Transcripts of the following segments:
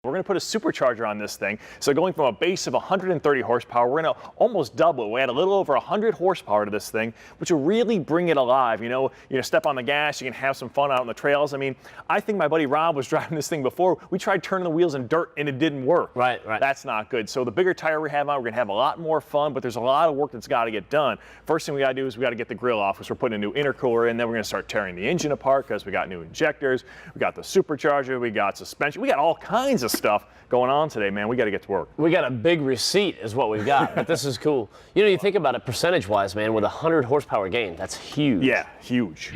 We're going to put a supercharger on this thing. So going from a base of 130 horsepower, we're going to almost double it. We add a little over 100 horsepower to this thing, which will really bring it alive. You know, step on the gas, you can have some fun out on the trails. I mean, I think my buddy Rob was driving this thing before. We tried turning the wheels in dirt and it didn't work. Right. That's not good. So the bigger tire we have on, we're going to have a lot more fun, but there's a lot of work that's got to get done. First thing we got to do is we got to get the grill off, because we're putting a new intercooler in. Then we're going to start tearing the engine apart, because we got new injectors, we got the supercharger, we got suspension, we got all kinds of stuff going on today, man. We got to get to work. We got a big receipt is what we've got, but this is cool. You know, you think about it percentage-wise, man, with 100 horsepower gain, that's huge. Yeah, huge.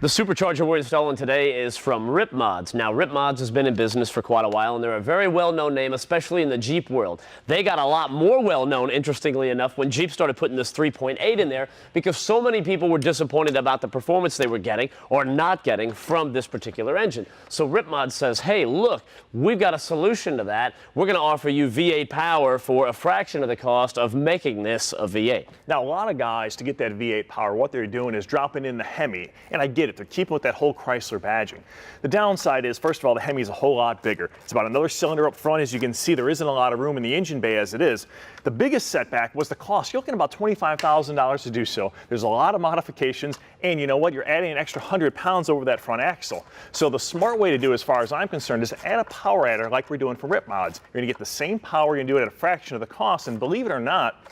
The supercharger we're installing today is from Rip Mods. Now, Rip Mods has been in business for quite a while, and they're a very well-known name, especially in the Jeep world. They got a lot more well-known, interestingly enough, when Jeep started putting this 3.8 in there, because so many people were disappointed about the performance they were getting or not getting from this particular engine. So Rip Mods says, hey, look, we've got a solution to that. We're going to offer you V8 power for a fraction of the cost of making this a V8. Now, a lot of guys, to get that V8 power, what they're doing is dropping in the Hemi, and I get it. They're keeping with that whole Chrysler badging. The downside is, first of all, the Hemi is a whole lot bigger. It's about another cylinder up front. As you can see, there isn't a lot of room in the engine bay as it is. The biggest setback was the cost. You're looking at about $25,000 to do so. There's a lot of modifications, and you know what? You're adding an extra 100 pounds over that front axle. So the smart way to do, as far as I'm concerned, is add a power adder like we're doing for Rip Mods. You're going to get the same power. You're going to do it at a fraction of the cost, and believe it or not,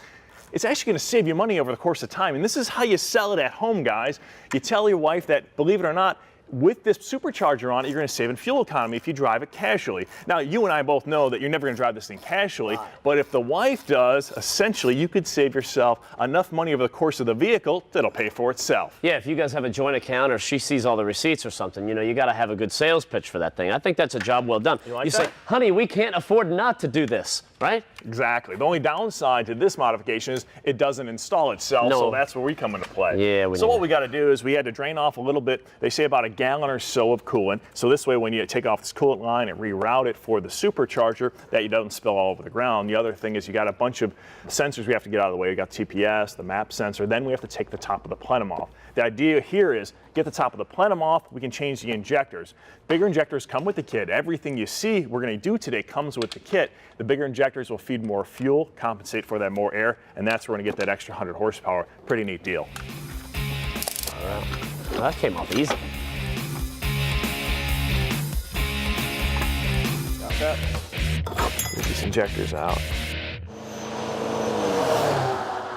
it's actually going to save you money over the course of time. And this is how you sell it at home, guys. You tell your wife that, believe it or not, with this supercharger on it, you're going to save in fuel economy if you drive it casually. Now, you and I both know that you're never going to drive this thing casually, but if the wife does, essentially, you could save yourself enough money over the course of the vehicle that'll pay for itself. Yeah, if you guys have a joint account or she sees all the receipts or something, you know, you got to have a good sales pitch for that thing. I think that's a job well done. You say, honey, we can't afford not to do this, right? Exactly. The only downside to this modification is it doesn't install itself, so that's where we come into play. Yeah, so what we got to do is we had to drain off a little bit, they say about a gallon or so of coolant. So this way, when you take off this coolant line and reroute it for the supercharger, that you don't spill all over the ground. The other thing is you got a bunch of sensors we have to get out of the way. We got TPS, the map sensor, then we have to take the top of the plenum off. The idea here is get the top of the plenum off, we can change the injectors. Bigger injectors come with the kit. Everything you see we're going to do today comes with the kit. The bigger injectors will feed more fuel, compensate for that more air, and that's where we're going to get that extra 100 horsepower. Pretty neat deal. All right. Well, that came off easy. Got that. Get these injectors out.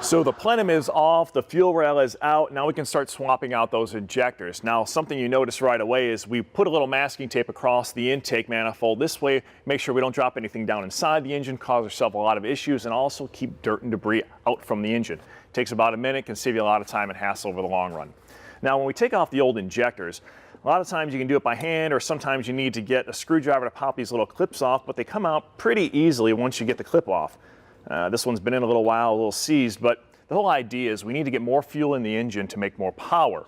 So the plenum is off, the fuel rail is out. Now we can start swapping out those injectors. Now, something you notice right away is we put a little masking tape across the intake manifold. This way, make sure we don't drop anything down inside the engine, cause ourselves a lot of issues, and also keep dirt and debris out from the engine. It takes about a minute, can save you a lot of time and hassle over the long run. Now, when we take off the old injectors, a lot of times you can do it by hand, or sometimes you need to get a screwdriver to pop these little clips off, but they come out pretty easily once you get the clip off. This one's been in a little while, a little seized, but the whole idea is we need to get more fuel in the engine to make more power.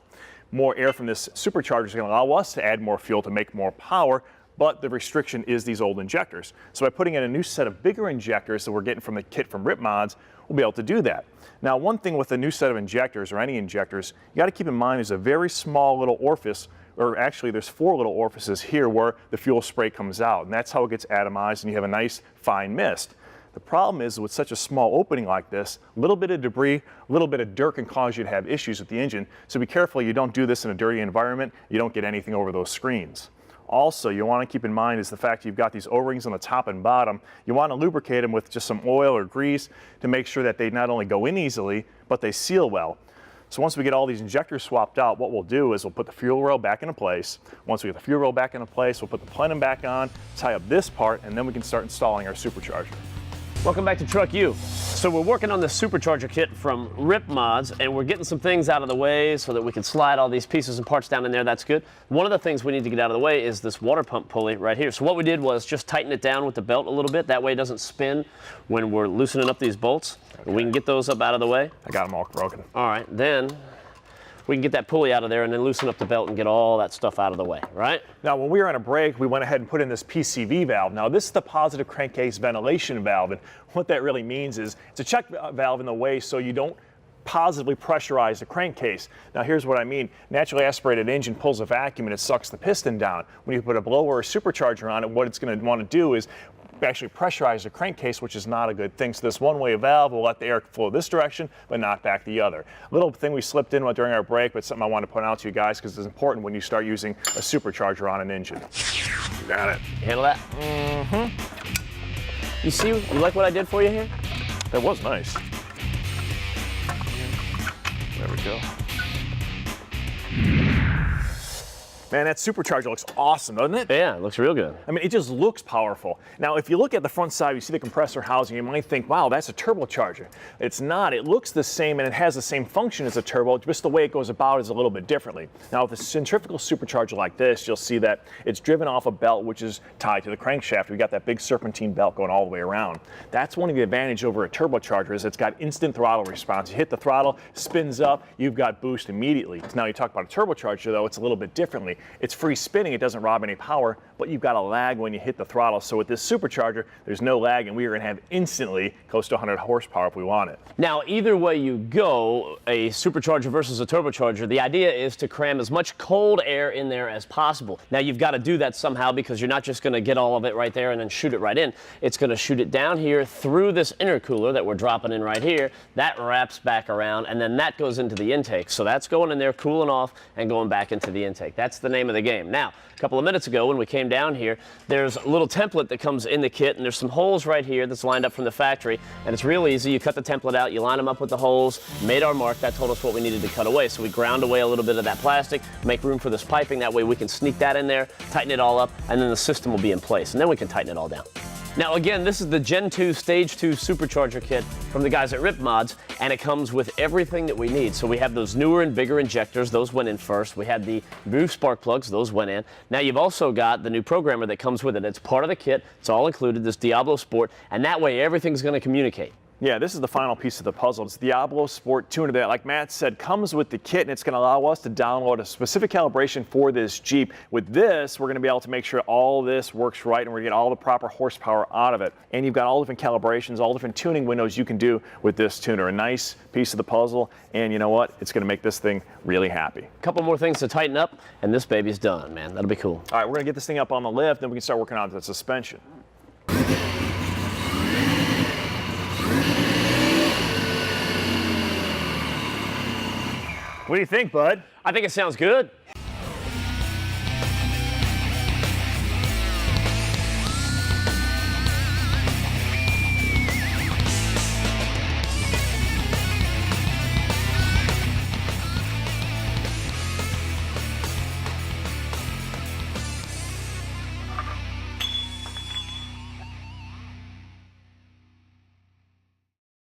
More air from this supercharger is going to allow us to add more fuel to make more power, but the restriction is these old injectors. So by putting in a new set of bigger injectors that we're getting from the kit from Rip Mods, we'll be able to do that. Now, one thing with a new set of injectors, or any injectors, you got to keep in mind there's a very small little orifice, or actually there's 4 little orifices here where the fuel spray comes out, and that's how it gets atomized and you have a nice fine mist. The problem is with such a small opening like this, a little bit of debris, a little bit of dirt can cause you to have issues with the engine. So be careful you don't do this in a dirty environment. You don't get anything over those screens. Also, you want to keep in mind is the fact you've got these O-rings on the top and bottom. You want to lubricate them with just some oil or grease to make sure that they not only go in easily, but they seal well. So once we get all these injectors swapped out, what we'll do is we'll put the fuel rail back into place. Once we get the fuel rail back into place, we'll put the plenum back on, tie up this part, and then we can start installing our supercharger. Welcome back to TruckU. So we're working on the supercharger kit from Rip Mods, and we're getting some things out of the way so that we can slide all these pieces and parts down in there. That's good. One of the things we need to get out of the way is this water pump pulley right here. So what we did was just tighten it down with the belt a little bit. That way it doesn't spin when we're loosening up these bolts. Okay. And we can get those up out of the way. I got them all broken. All right, then we can get that pulley out of there and then loosen up the belt and get all that stuff out of the way, right? Now, when we were on a break, we went ahead and put in this Pcv valve. Now, this is the positive crankcase ventilation valve, and what that really means is it's a check valve in the way so you don't positively pressurize the crankcase. Now here's what I mean. Naturally aspirated engine pulls a vacuum and it sucks the piston down. When you put a blower or supercharger on it, what it's going to want to do is actually pressurize the crankcase, which is not a good thing. So this one-way valve will let the air flow this direction, but not back the other. Little thing we slipped in during our break, but something I want to point out to you guys because it's important when you start using a supercharger on an engine. Got it. Handle that? Mm-hmm. You see, you like what I did for you here? That was nice. There we go. Man, that supercharger looks awesome, doesn't it? Yeah, it looks real good. I mean, it just looks powerful. Now, if you look at the front side, you see the compressor housing, you might think, wow, that's a turbocharger. It's not. It looks the same and it has the same function as a turbo, just the way it goes about is a little bit differently. Now, with a centrifugal supercharger like this, you'll see that it's driven off a belt which is tied to the crankshaft. We've got that big serpentine belt going all the way around. That's one of the advantages over a turbocharger is it's got instant throttle response. You hit the throttle, spins up, you've got boost immediately. Now, you talk about a turbocharger, though, it's a little bit differently. It's free spinning, it doesn't rob any power, but you've got a lag when you hit the throttle. So with this supercharger, there's no lag, and we are going to have instantly close to 100 horsepower if we want it. Now, either way you go, a supercharger versus a turbocharger, the idea is to cram as much cold air in there as possible. Now, you've got to do that somehow because you're not just going to get all of it right there and then shoot it right in. It's going to shoot it down here through this intercooler that we're dropping in right here. That wraps back around, and then that goes into the intake. So that's going in there, cooling off, and going back into the intake. That's the name of the game. Now, a couple of minutes ago when we came down here, there's a little template that comes in the kit, and there's some holes right here that's lined up from the factory, and it's real easy. You cut the template out, you line them up with the holes, made our mark. That told us what we needed to cut away. So we ground away a little bit of that plastic, make room for this piping. That way we can sneak that in there, tighten it all up, and then the system will be in place, and then we can tighten it all down. Now again, this is the Gen 2 Stage 2 Supercharger kit from the guys at Rip Mods, and it comes with everything that we need. So we have those newer and bigger injectors, those went in first. We had the new spark plugs, those went in. Now you've also got the new programmer that comes with it. It's part of the kit, it's all included, this Diablo Sport, and that way everything's gonna communicate. Yeah, this is the final piece of the puzzle. It's the Diablo Sport tuner that, like Matt said, comes with the kit, and it's going to allow us to download a specific calibration for this Jeep. With this, we're going to be able to make sure all this works right, and we're going to get all the proper horsepower out of it. And you've got all different calibrations, all different tuning windows you can do with this tuner. A nice piece of the puzzle, and you know what? It's going to make this thing really happy. A couple more things to tighten up, and this baby's done, man. That'll be cool. All right, we're going to get this thing up on the lift, then we can start working on the suspension. What do you think, bud? I think it sounds good.